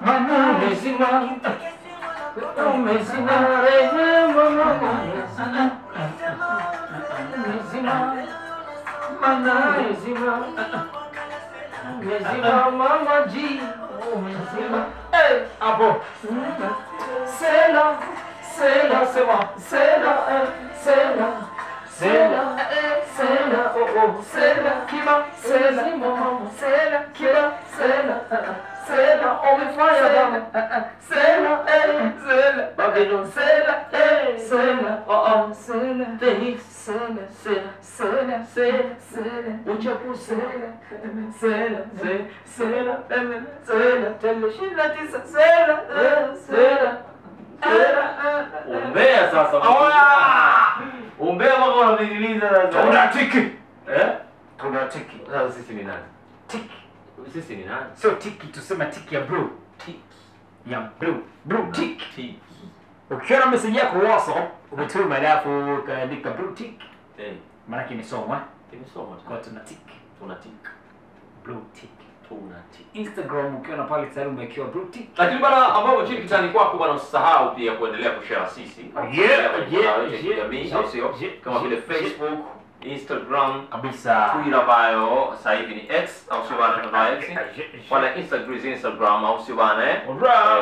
Mana mesima. Mesima reje mama mesima. Mesima. Mana mesima. Mesima mama ji. Mesima. Hey, abo. Sela, sela, sela, sela, sela. Sela, sela, oh oh, sela, kima, sela, mama, sela, kima, sela, sela, on the fire, sela, sela, Babylon, sela, sela, oh oh, sela, the sela, sela, sela, sela, sela, uchapu, sela, sela, sela, sela, tell she that is sela, sela. Umbea sasa. Umbea mpaka unaniliza sasa. Tunatiki. Tunatiki. Sasa sisi ni nani? Tiki. Sisi ni nani? Sio tiki, tusema tiki ya blue. Tiki. Ya blue. Blue tick. Tiki. Ukiona message yako WhatsApp, umetuma alafu kaandika blue tick. Maana yake ni soma. Nimesoma. Kwa tunatik. Tunatik. Blue tick. Tunatik. Instagram ukiona pale tayari umewekewa blue tick. Lakini bana ambao chini kitani kwako bana usisahau pia kuendelea kushare sisi. Kama vile Facebook, Instagram, kabisa. Twitter bio, sasa hivi ni X au sio bana tuna X. Wala Instagram au sio bana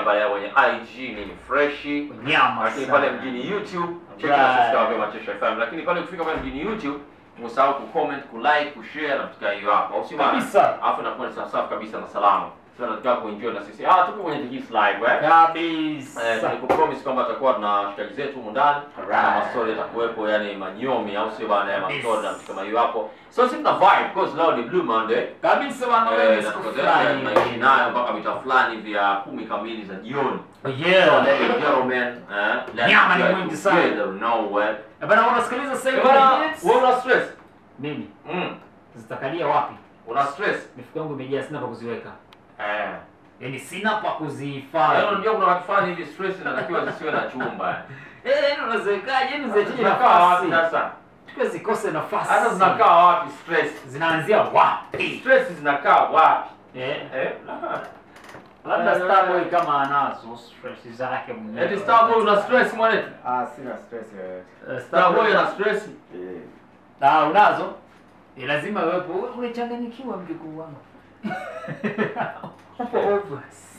pale kwenye IG ni fresh. Nyama. Lakini pale mjini YouTube check out sisi kama Manchester FM. Lakini pale ukifika pale mjini YouTube usahau ku-comment, ku-like, ku-share na tukaa hiyo hapo. Au sio bana? Kabisa. Afu nakuwa ni safi kabisa na salama. Sasa tunataka kuenjoy na sisi. Tuko kwenye hii live kabisa. Nikupromise kwamba tutakuwa na shikaji zetu huko ndani na mastori yatakuwepo, yani manyomi au sio bana, mastori na kama hiyo hapo. So sisi tuna vibe because leo ni Blue Monday. Kabisa bana, wewe siku fulani nayo mpaka mita fulani vya 10 kamili za jioni. Yeah. So ladies and gentlemen, nyama ni mwingi sana. Nowhere. Bana unasikiliza sasa hivi. Wewe una stress? Mimi. Zitakalia wapi? Una stress? Mifuko yangu imejaa, sina pa kuziweka. Yaani sina pa kuzihifadhi. Yaani unajua kuna watu fulani hivi stress inatakiwa zisiwe na chumba. Yaani unaziwekaje? Yaani ziache Zinakaa wapi sasa? Tukiwa zikose nafasi. Hata zinakaa wapi stress? Zinaanzia wapi? Stress zinakaa wapi? Labda Starboy kama anazo stress zake mwenyewe. Eti Starboy una stress mwanetu? Sina stress yoyote. Starboy ana stress? Unazo? Lazima wewe unachanganyikiwa mjukuu wangu. Hapo obvious.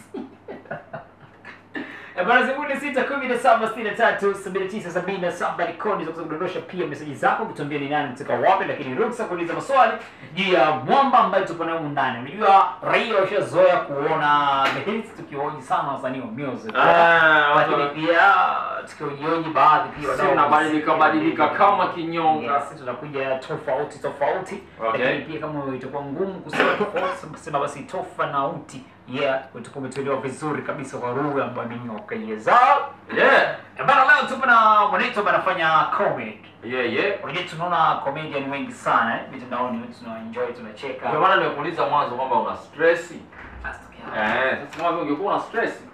Bana sekunde 6:17:63:79:77 rekodi za kudondosha pia message zako kutuambia ni nani mtaka wapi, lakini ruksa kuuliza maswali juu ya mwamba ambaye tupo naye ndani. Unajua raia washazoea kuona the hits tukihoji sana wasanii wa music. Lakini pia tukihoji baadhi pia wadau badilika kama kinyonga. Sisi tunakuja tofauti. Lakini pia kama itakuwa ngumu kusema tofauti, kusema basi tofauti. Utakuwa umetolewa vizuri kabisa kwa lugha ambayo ni nyokeza. Bana leo tupo na mwanetu ambaye anafanya comedy. Unajua tunaona comedian wengi sana mitandaoni, tuna-enjoy, tunacheka. Ndio maana nimekuuliza mwanzo kwamba una stress. Sasa kama ungekuwa una stress,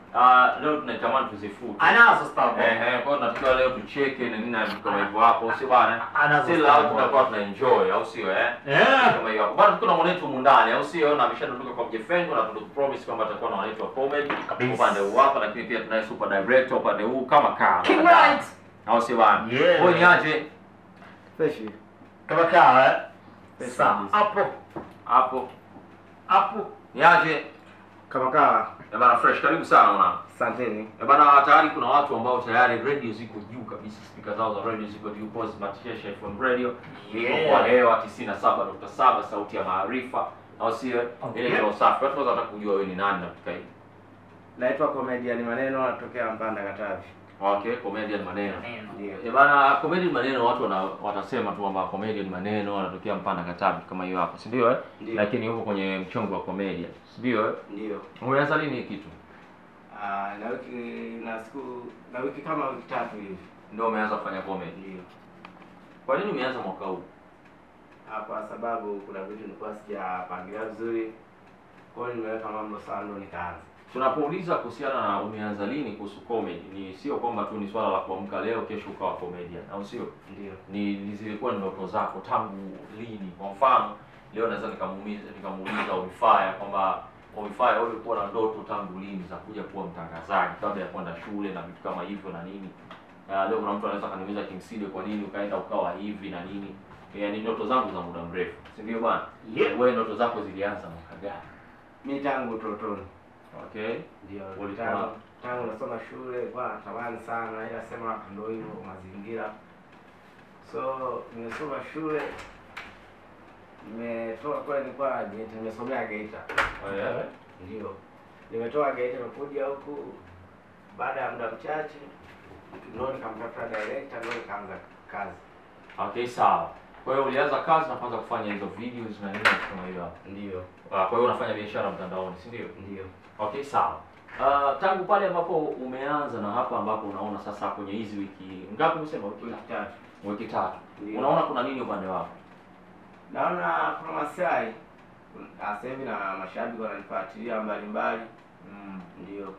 leo tunatamani tuzifute. Anazo Starboy. Kwa hiyo tunataka leo tucheke na nini na kama hivyo hapo, sio bana? Still out tutakuwa tunaenjoy, au sio kama hiyo hapo. Bana tuko na mwanetu mundani, au sio? Na ameshadondoka kwa Jefengo na tunakupromise kwamba atakuwa na mwanetu wa comedy upande huu hapa, lakini pia tunaye super director upande huu kama King Right. Au sio bana? Wewe ni aje? Fresh. Kama kaa Sasa hapo ni aje? Kama kaa bana fresh, karibu sana mwana. Asanteni. Bana tayari kuna watu ambao tayari radio ziko juu kabisa, speaker zao za radio ziko juu, Pulse Matisha FM Radio iko kwa hewa 97.7 sauti ya maarifa, au sio? Ile ndio safi. Watu wanataka kujua wewe ni nani katika hii. Naitwa Comedian Maneno, natokea Mpanda Katavi. Okay, Comedian Maneno. Ndio. Bana Comedian Maneno watu watasema tu kwamba Comedian Maneno anatokea Mpanda Katavi kama hiyo hapo, si ndio Lakini yuko kwenye mchongo wa comedy, si ndio Ndio. Umeanza lini kitu? Na wiki kama wiki tatu hivi ndio umeanza kufanya comedy. Ndio. Kwa nini umeanza mwaka huu? Kwa sababu kuna vitu nilikuwa sijapangilia vizuri. Kwa hiyo nimeweka mambo sawa ndio nikaanza. Tunapouliza kuhusiana na umeanza lini kuhusu comedy, ni sio kwamba tu ni swala la kuamka leo kesho ukawa comedian, au sio? Ndio. Ni zilikuwa ndoto zako tangu lini? Kwa mfano, leo naweza nikamuuliza Ulifaya kwamba Omify wewe ulikuwa na ndoto tangu lini za kuja kuwa mtangazaji kabla ya kwenda shule na vitu kama hivyo na nini? Leo kuna mtu anaweza kaniuliza Kingside, kwa nini ukaenda ukawa hivi na nini? Yaani ndoto zangu za muda mrefu. Si ndio bwana? Wewe ndoto zako zilianza mwaka gani? Mimi tangu utotoni. Okay. Ndio. Tangu nasoma shule kwa natamani sana, ila sema ndio hivyo mazingira. So nimesoma shule, nimetoka kule nilikuwa nimesomea Geita. Ndio. Nimetoka Geita nimekuja huku, baada ya muda mchache ndio nikamtafuta director, ndio nikaanza kazi. Okay, sawa. Kwa hiyo ulianza kazi na kwanza kufanya hizo videos na nini kama hivyo? Ndio. Kwa hiyo unafanya biashara mtandaoni, si ndio? Ndio. Okay, sawa. Tangu pale ambapo umeanza na hapa ambapo unaona sasa kwenye hizi wiki ngapi umesema? Wiki tatu. Unaona kuna nini upande wako? Naona kuna masai sasa hivi na mashabiki wananifuatilia mbalimbali. Ndio.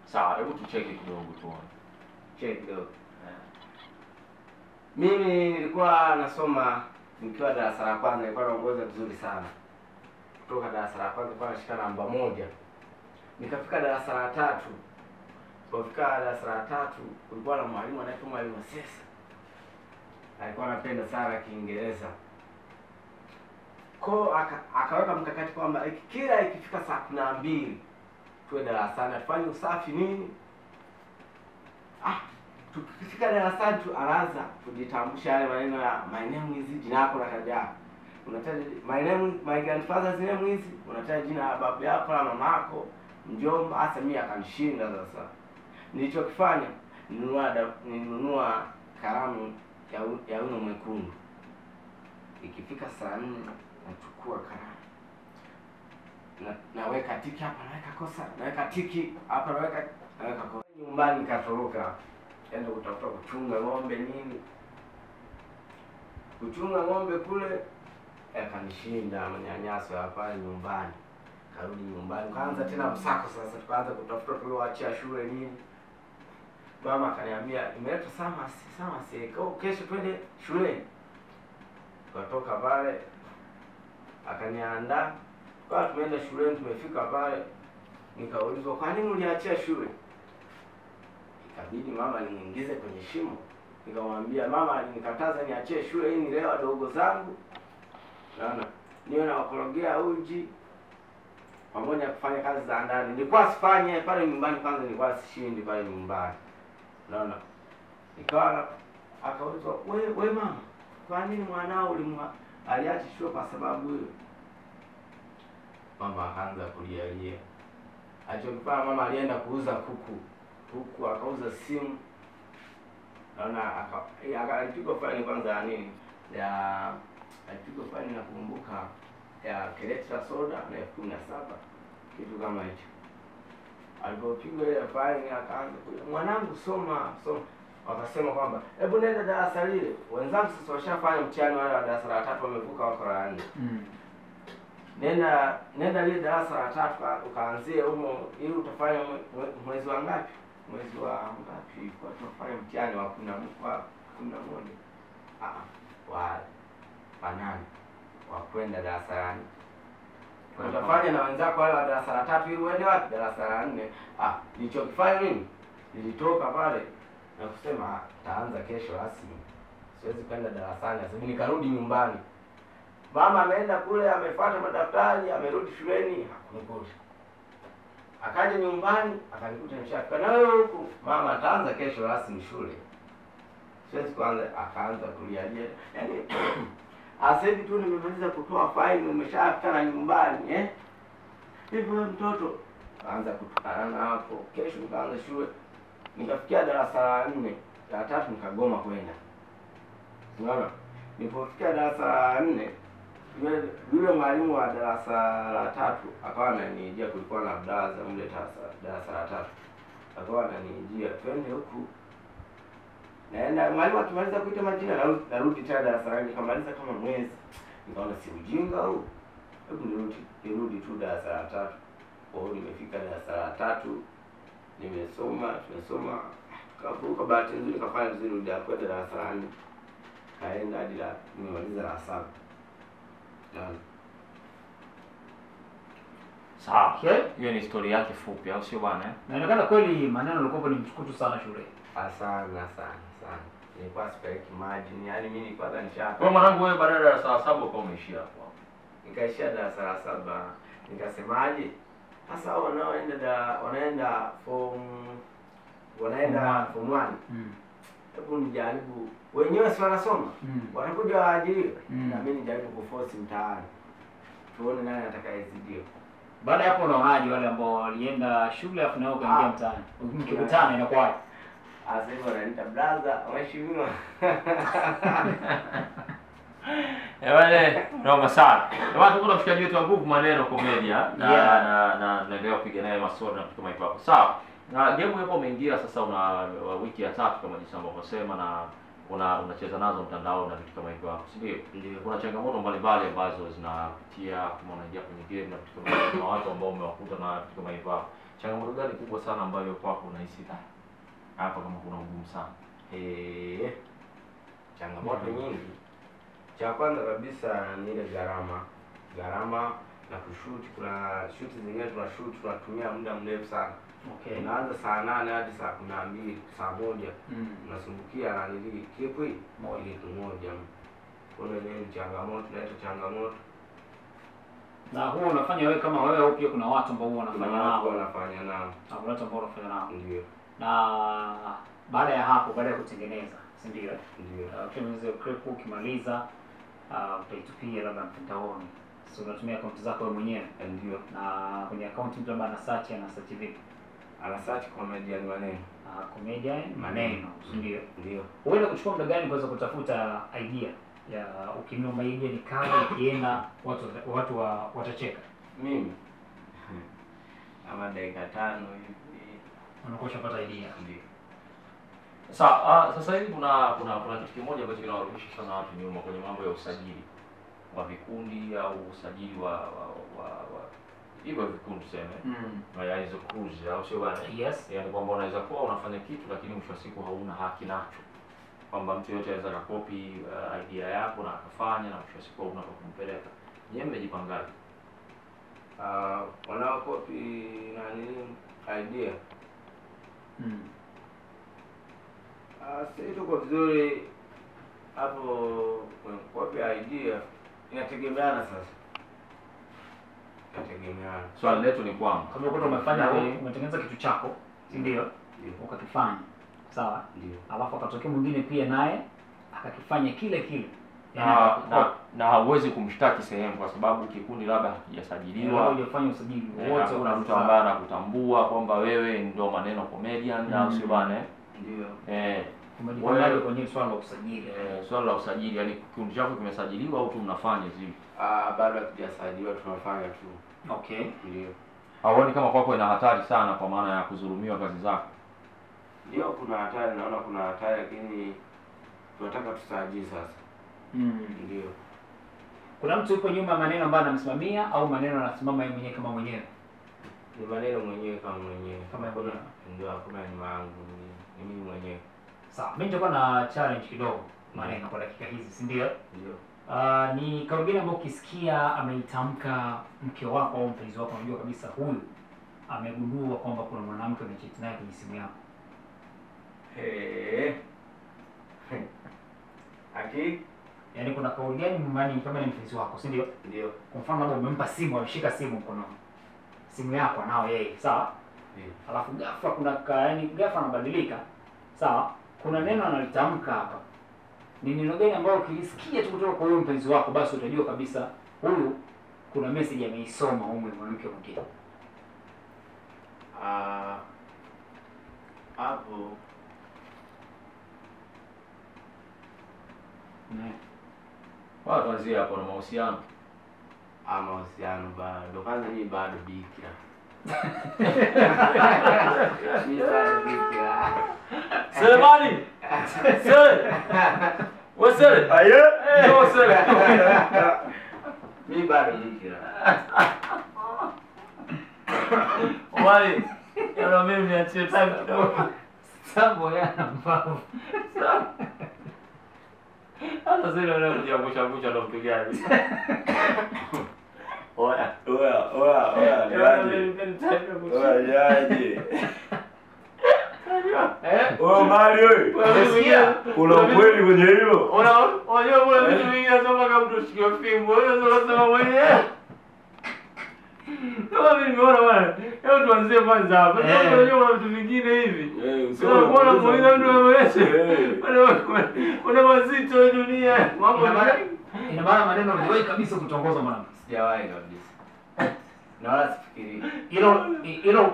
Sawa, hebu tucheki kidogo tuone. Check kidogo. Mimi nilikuwa nasoma nikiwa darasa la kwanza, nilikuwa naongoza vizuri sana. Kutoka darasa la kwanza nilikuwa nashika namba 1. Nikafika darasa la 3. Kufika darasa la 3 kulikuwa na mwalimu anaitwa Mwalimu Sesa. Alikuwa anapenda sana Kiingereza. Akaweka mkakati kwamba kila ikifika saa 12 tuwe darasani tufanye usafi nini? Tukifika darasani tu anaanza kujitambulisha yale maneno ya my name is, jina lako unataja. Unataja my name, my grandfather's name is, unataja jina la babu yako na mama yako, mjomba. Hasa mimi akanishinda sasa. Nilichokifanya nilinunua kalamu ya wino mwekundu. Ikifika saa 4 nachukua kalamu. Naweka tiki hapa, naweka kosa, naweka tiki hapa, naweka kosa. Nyumbani nikatoroka. Enda kutafuta kuchunga ng'ombe nini. Kuchunga ng'ombe kule akanishinda manyanyaso hapa nyumbani. Karudi nyumbani. Kaanza tena msako sasa, tukaanza kutafuta tulioachia shule nini. Mama akaniambia, "Imeleta Samasi, kesho twende shule." Tukatoka pale akaniandaa. Kwa tumeenda shule, tumefika pale nikaulizwa, "Kwa nini uliachia shule?" Ikabidi mama niingize kwenye shimo. Nikamwambia mama alinikataza niachie shule hii nileo wadogo zangu. Naona niwe na wakorogea uji pamoja kufanya kazi za ndani. Nilikuwa sifanye pale nyumbani, kwanza nilikuwa sishindi pale nyumbani. Naona ikawa akaulizwa, "Wewe mama, kwa nini mwanao aliacha shule kwa sababu hiyo?" Mama akaanza kulia. Alichofanya mama alienda kuuza kuku. Akauza simu. Naona alipigwa faini kwanza nini? Alipigwa faini na kumbuka ya Keleta soda na 17 kitu kama hicho. Alipopigwa ile faini akaanza kuja, "Mwanangu soma." Wakasema kwamba hebu nenda darasa lile. Wenzangu sasa washafanya mtihani, wale wa darasa la 3 wamevuka wako la 4. Nenda lile darasa la 3 ukaanzie humo, ili utafanya mwezi wa ngapi? Mwezi wa ngapi? Kwa tunafanya mtihani wa 11. Wa 8 wa kwenda darasa la 4. Utafanya na wenzako wale wa darasa la 3 ili uende wapi? Darasa la 4. Nilichokifanya mimi, nilitoka pale na kusema taanza kesho rasmi. Siwezi kwenda darasani. Sasa nikarudi nyumbani. Mama ameenda kule, amefuata madaftari, amerudi shuleni, hakunikuta. Akaja nyumbani, akanikuta nimeshafika. Na wewe huko, mama ataanza kesho rasmi shule. Siwezi kuanza, akaanza kulia. Yaani asebi tu nimemaliza kutoa faini, umeshafika na nyumbani, hivyo mtoto akaanza kutukana hapo. Kesho nikaanza shule. Nikafikia darasa la 4, la 3 nikagoma kwenda. Unaona? Nilipofikia darasa la 4, yule mwalimu wa darasa la 3 akawa ananijia, kulikuwa na brother mle darasa la 3. Akawa ananijia, "Twende huku." Naenda mwalimu akimaliza kuita majina narudi tena darasa la 4, nikamaliza kama mwezi. Nikaona si ujinga huu. Hebu nirudi tu darasa la 3. Kwa hiyo nimefika darasa la 3. Tumesoma. Kwa bahati nzuri nikafanya vizuri, ndio kwenda darasa la 4. Kaenda hadi nimemaliza la 7. Sawa. Hiyo ni historia yake fupi au sio bwana? Na inaonekana kweli maneno yalikuwa ni mchukutu sana shule. Sana. Nilikuwa sipeleki maji, yani mimi kwanza nishaka. Kwa mwanangu wewe badala ya darasa la 7 uko umeishia hapo. Nikaishia darasa la 7. Nikasemaje? Sasa wanaenda form 1. Hebu nijaribu. Wenyewe si wanasoma. Watakuja waajiriwe. Na mimi nijaribu kuforce mtaani. Tuone nani atakayezidio. Baada ya hapo unaonaje wale ambao walienda shule afu nao kaingia mtaani? Mkikutana inakuwa asema wananiita brother, mheshimiwa. Wale noma sana. Watu kuna mshikaji wetu wa Nguvu Maneno Komedia na tunaendelea kupiga naye maswali na vitu kama hivyo. Sawa. Na game hapo umeingia sasa, una wiki ya 3 kama jinsi ambavyo unasema, na unacheza nazo mtandao na vitu kama hivyo hapo, si ndio? Kuna changamoto mbalimbali ambazo zinapitia kama unaingia kwenye game na vitu kama hivyo, na watu ambao umewakuta na vitu kama hivyo. Changamoto gani kubwa sana ambayo kwako unahisi hapa kama kuna ugumu sana? Changamoto nyingi. Cha kwanza kabisa ni ile gharama na kushoot. Kuna shoot zingine tunatumia muda mrefu sana. Unaanza saa 8 hadi saa 12, saa 1. Unasumbukia na nili clip moja. Kuna ile changamoto. Na huo unafanya wewe kama wewe au pia kuna watu ambao wanafanya nao? Wanafanya nao. Kuna watu ambao wanafanya nao. Ndio. Na baada ya hapo, baada ya kutengeneza, si ndio? Ndio. Ukimaliza clip, ukimaliza utaitupia labda mtandaoni. So unatumia account zako wewe mwenyewe. Ndio. Na kwenye account mtu labda ana search vipi? Ana search Comedian Maneno. Comedian Maneno, si ndio? Ndio. Wewe unachukua muda gani kuweza kutafuta idea ya ukiniomba idea ni kama ikienda watu watacheka? Mimi ama dakika 5 hivi unakuwa unapata idea. Ndio. Sasa hivi kuna kitu kimoja ambacho kinawarudisha sana watu nyuma kwenye mambo ya usajili wa vikundi au usajili wa hivyo vikundi tuseme. Na hizo cruise au sio bwana? Yes. Yaani kwamba unaweza kuwa unafanya kitu lakini mwisho wa siku hauna haki nacho. Kwamba mtu yote anaweza kukopi idea yako na akafanya na mwisho wa siku hauna kwa kumpeleka. Yeye mmejipangaje? Wanaokopi idea. Sisi tuko vizuri hapo. Copy idea inategemeana sasa. Inategemeana. Swali letu ni kwamba kama uko umefanya umetengeneza kitu chako, si ndio? Ukakifanya. Sawa? Ndio. Alafu akatokea mwingine pia naye akakifanya kile. Na hauwezi kumshtaki sehemu kwa sababu kikundi labda hakijasajiliwa. Hujafanya usajili wote. Kuna mtu ambaye anakutambua kwamba wewe ndio Maneno Comedian au sio bwana? Ndio. Umejipangaje kwenye swala la usajili? Swala la usajili, yani kikundi chako kimesajiliwa au tu mnafanya hivi? Bado hakijasajiliwa, tunafanya tu. Okay. Ndio. Hauoni kama kwako ina hatari sana kwa maana ya kudhulumiwa kazi zako? Ndio, kuna hatari, naona kuna hatari, lakini tunataka tusajili sasa. Ndio. Kuna mtu yuko nyuma Maneno ambaye anamsimamia au Maneno anasimama yeye mwenyewe kama mwenyewe? Ni Maneno mwenyewe kama mwenyewe. Kama mwenyewe. Ndio, hakuna nyuma yangu, ni mimi mwenyewe. Sawa, mimi nitakuwa na challenge kidogo Maneno kwa dakika hizi, si ndio? Ndio. Ni kauli gani ambayo ukisikia ameitamka mke wako au mpenzi wako unajua kabisa huyu amegundua kwamba kuna mwanamke amechit naye kwenye simu yako? Yaani kuna kauli gani mbani kama ni mpenzi wako, si ndio? Ndio. Kwa mfano labda umempa simu, ameshika simu mkononi. Simu yako nao yeye, sawa? Ndio. Alafu ghafla ghafla anabadilika. Sawa? Kuna neno analitamka hapa. Ni neno gani ambalo ukilisikia tu kutoka kwa huyo mpenzi wako basi utajua kabisa huyu kuna message ameisoma huyu mwanamke mwingine? Hapo Watu tuanzie hapo na mahusiano. Mahusiano bado. Kwanza mimi bado bikira. Selemani. Wasele. Aye. Wasele. Mimi bado bikira. Wale. Yana mimi niachie time kidogo. Sambo yana mbavu. Hata sasa leo kuja kucha ndo mtu gani? Oya. Jaji. Oh Mario. Unasikia? Kuna kweli kwenye hilo. Unajua kuna vitu vingi nasoma kama mtu shikiwa fimbo. Wewe unasema mwenyewe. Kama mimi nimeona bwana. Hebu tuanzie kwanza hapa. Unajua kuna vitu vingine hivi. Sio bora muuliza mtu ameweza. Kuna mazito ya dunia. Mambo ina maana maneno hujawahi kabisa kutongoza mwanangu. Sijawahi kabisa. Na wala sifikiri. Hilo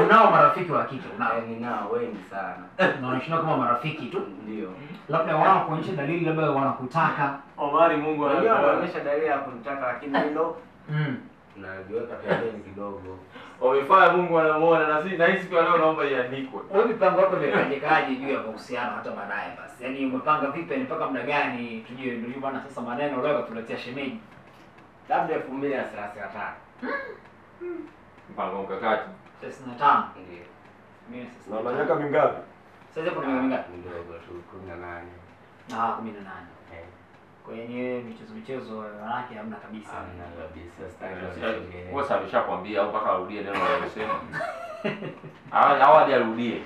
unao marafiki wa kike unao? Ninao wengi sana. Na wanashinda kama marafiki tu. Ndio. Labda wao kuonyesha dalili labda wanakutaka. Omari Mungu anaonyesha dalili ya kunitaka lakini hilo najiweka pembeni kidogo. Wamefanya Mungu anamuona na sisi na hii siku leo naomba iandikwe. Wewe mipango yako imekajekaje juu ya mahusiano hata baadaye basi? Yaani umepanga vipi ni mpaka muda gani tujue ndio bwana sasa maneno leo tuletea shemeji. Labda 2035. Mpango mkakati. 65. Ndio. Mimi sasa. Na miaka mingapi? Sasa kuna miaka mingapi? Ndogo tu 18. 18. Kwenye michezo wanawake hamna kabisa. Hamna kabisa. Wewe sasa ameshakwambia au mpaka arudie neno alilosema. Hawadi arudie.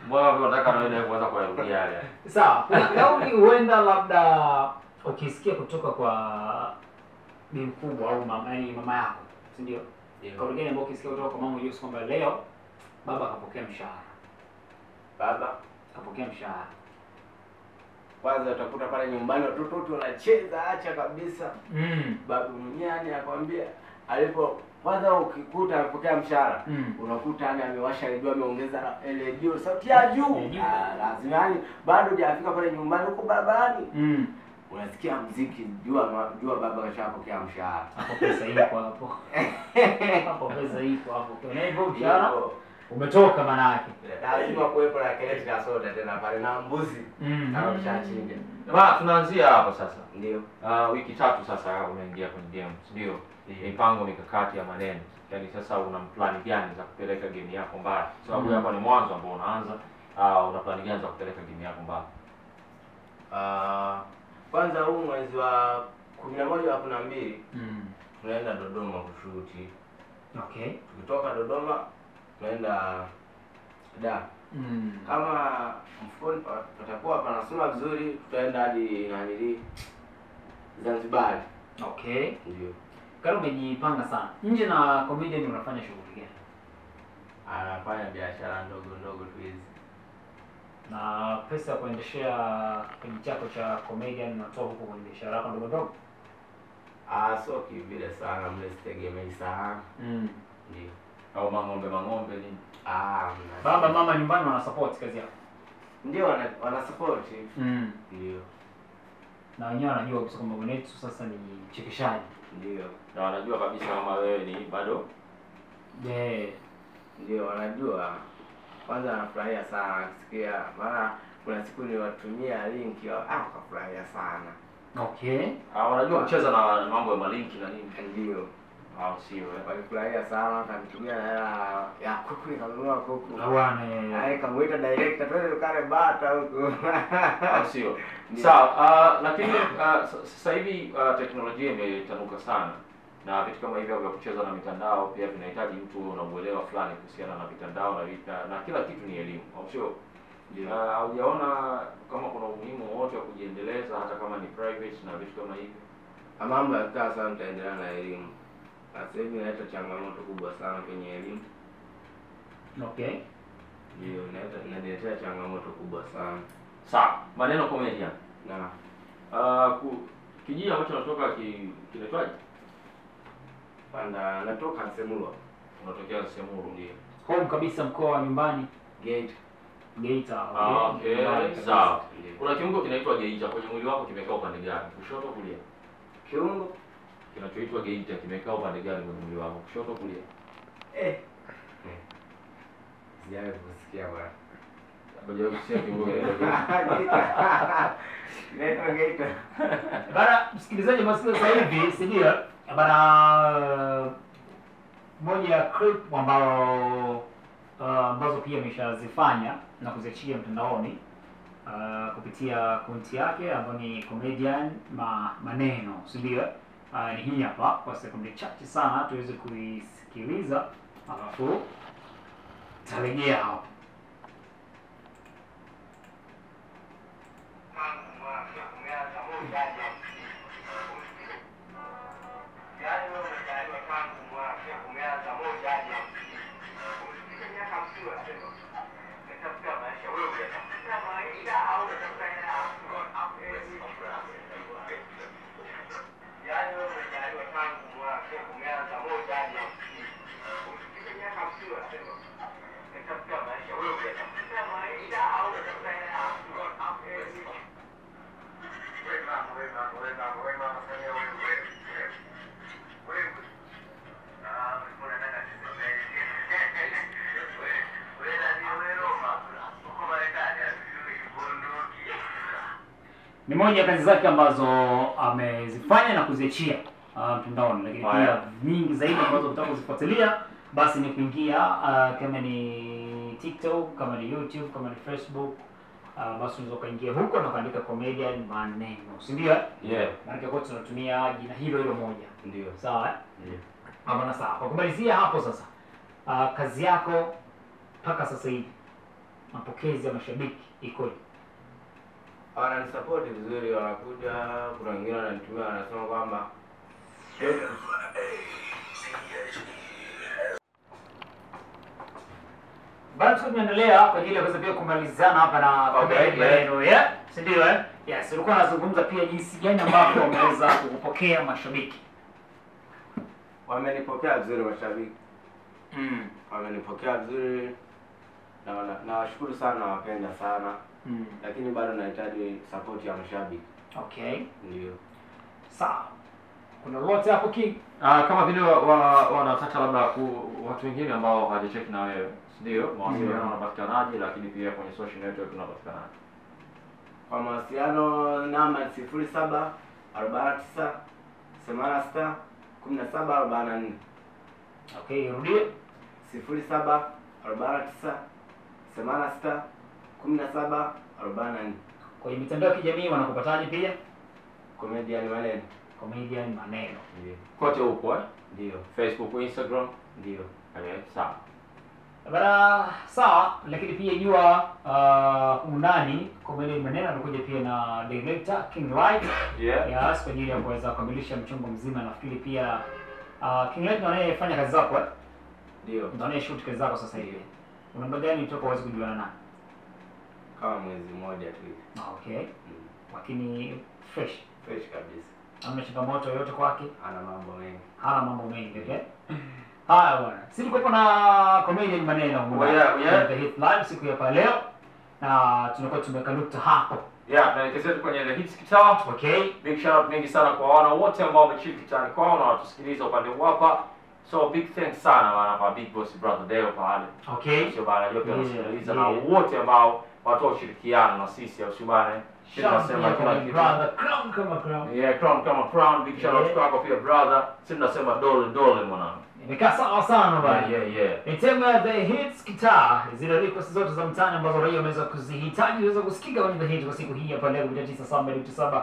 Mbona wewe unataka na wewe kuanza kurudia yale? Sawa. Kauli huenda labda ukisikia kutoka kwa bibi mkubwa au mama yako, si ndio? Kauli gani ambayo ukisikia kutoka kwa mama unajua kwamba leo baba akapokea mshahara. Baba akapokea mshahara. Kwanza utakuta pale nyumbani watoto wanacheza acha kabisa. Babu mwenyewe akwambia alipo kwanza ukikuta amepokea mshahara unakuta amewasha redio ameongeza redio sauti ya juu. Lazima yani bado hajafika pale nyumbani huko barabarani. Unasikia muziki jua baba kashapokea mshahara. Hapo pesa ipo hapo. Hapo pesa ipo hapo. Kwa hivyo mshahara umetoka maana yake. Lazima kuwepo na kelele ya soda tena pale na mbuzi. Na ushachinja. Tunaanzia hapo sasa. Ndio. Wiki 3 sasa umeingia kwenye game, ndio. Mipango mikakati ya maneno. Yaani sasa una plan gani za kupeleka game yako mbali? Sababu hapa ni mwanzo ambao unaanza, una plan gani za kupeleka game yako mbali? Kwanza huu mwezi wa 11 wa 12 tunaenda Dodoma kushuti. Okay. Tukitoka Dodoma tunaenda Dar. Kama mfukoni patakuwa panasoma vizuri tutaenda hadi Zanzibar. Okay. Ndio. Kama umejipanga sana. Nje na comedian unafanya shughuli gani? Anafanya biashara ndogo tu hizi. Na pesa ya kuendeshea kipindi chako cha comedian unatoa huko kwenye biashara yako ndogo? Sio kivile sana, msitegemei sana. Ndio. Au mang'ombe nini? Baba mama nyumbani wana support kazi yako. Ndio wana support. Ndio. Na wenyewe wanajua kabisa kwamba mwenetu sasa ni chekeshaji. Ndio. Na wanajua kabisa kama wewe ni bado. Ndio wanajua. Kwanza anafurahia sana kusikia maana kuna siku niliwatumia link wakafurahia sana. Okay. Wanajua kucheza na mambo ya malinki na nini. Ndio. Sio walifurahia sana kanitumia na hela ya kuku nikanunua kuku. Bwana. Kamuita director twende tukale bata huko. Sio. Sawa, lakini sasa hivi teknolojia imetanuka sana. Na vitu kama hivyo vya kucheza na mitandao pia vinahitaji mtu unamuelewa fulani kuhusiana na mitandao na kila kitu ni elimu. Au sio? Haujaona kama kuna umuhimu wote wa kujiendeleza hata kama ni private na vitu kama hivyo? Mambo ya sasa mtaendelea na elimu. Sasa hivi inaleta changamoto kubwa sana kwenye elimu. Okay. Ndio, inaleta changamoto kubwa sana. Sawa, maneno comedian. Na kijiji ambacho natoka kinaitwaje? Panda natoka Semuru. Unatokea Semuru ndio. Home kabisa mkoa wa nyumbani Geita. Okay, sawa. Kuna kiungo kinaitwa Geita kwenye mwili wako kimekaa upande gani? Kushoto kulia? Kiungo kinachoitwa Geita kimekaa upande gani kwenye mwili wako? Kushoto kulia? Sijawahi kusikia bwana. Ngoja kusikia kiungo Geita. Bana msikilizaji masikio sasa hivi sidia bana moja ya clip ambazo pia ameshazifanya na kuziachia mtandaoni kupitia akaunti yake ambayo ni comedian maneno, si ndio? ni hii hapa kwa sekunde chache sana tuweze kuisikiliza, alafu tarejea hapa. Ni moja ya kazi zake ambazo amezifanya na kuziachia mtandaoni, lakini pia nyingi zaidi ambazo unataka kuzifuatilia basi ni kuingia kama ni TikTok, kama ni YouTube, kama ni Facebook, basi unaweza kuingia huko na kuandika Comedian Maneno, si ndio? Yeah. Maana kwa tunatumia jina hilo moja. Ndio. Sawa? Ndio. Ama na sawa. Kwa kumalizia hapo sasa, kazi yako mpaka sasa hivi mapokezi ya mashabiki ikoje? Wananisupport vizuri, wanakuja, kuna wengine wananitumia wanasema kwamba bado tunaendelea kwa ajili ya kuweza pia kumalizana hapa na maneno si ndio Yes, ulikuwa unazungumza pia jinsi gani ambavyo wameweza kupokea mashabiki. Wamenipokea vizuri mashabiki. Wamenipokea vizuri na nawashukuru sana, nawapenda sana. Lakini bado nahitaji support ya mashabiki. Okay. Ndio. Sawa. Kuna lolote hapo King? Kama vile wanataka labda watu wengine ambao hawajacheki na wewe, ndio mawasiliano wanapatikanaje, lakini pia kwenye social network tunapatikanaje? Kwa mawasiliano namba 07 49 86 17 44. Okay, rudie. 07 49 86 17 44. Kwa mitandao ya kijamii wanakupataje pia? Comedian Maneno. Comedian Maneno. Ndio. Kote huko Ndio. Facebook, Instagram. Ndio. Sawa. Bana sawa, lakini pia jua undani Comedian Maneno anakuja pia na director King Light. Yes, kwa ajili ya kuweza kukamilisha mchongo mzima. Nafikiri pia King Light anayefanya kazi zako Ndio. Ndio anayeshoot kazi zako sasa hivi. Una muda gani toka uweze kujuana naye? Kama mwezi mmoja tu. Okay. Lakini fresh kabisa. Hamna changamoto yoyote kwake? Ana mambo mengi. Hana mambo mengi, okay? Haya bwana. Sisi tulikuwa na Comedian Maneno The Hit Live siku ya leo. Na tunakuwa tumekanuta hapo. Tunaelekea kwenye The Hits Kitaa. Okay. Big shout out mingi sana kwa wana wote ambao wamechiki kitani kwao na watusikiliza upande hapa. So big thanks sana bwana kwa Big Boss Brother Deo pale. Okay. Sio bana, yote wanasikiliza na wote ambao watoa ushirikiano na sisi au sio bana. Tunasema kila kitu. Brother Crown kama Crown. Crown kama Crown. Big shout out kwako pia brother. Sisi tunasema dole mwanangu. Imekaa sawa sana bwana. Yeah. The Hits Kitaa. Zile request zote za mtaani ambazo raia wameweza kuzihitaji waweza kusikika kwenye The Hit kwa siku hii hapa leo 9:7.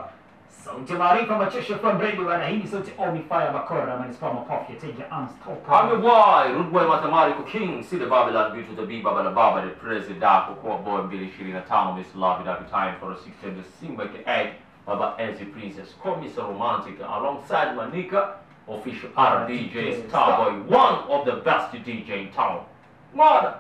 Sauti maarifa machesho from Radio bwana. Hii ni sauti Omi Fire Bakora manispaa mapofi Teja Unstoppable. I'm a boy, Rude Boy Mathematical King, see the Babylon beat to the B Baba the President kwa boy 225 Miss Love that time for a 16 to sing back egg Baba Ezzy Princess. Call me so romantic alongside Manika, official RDJ Starboy, one of the best DJ in town. Mother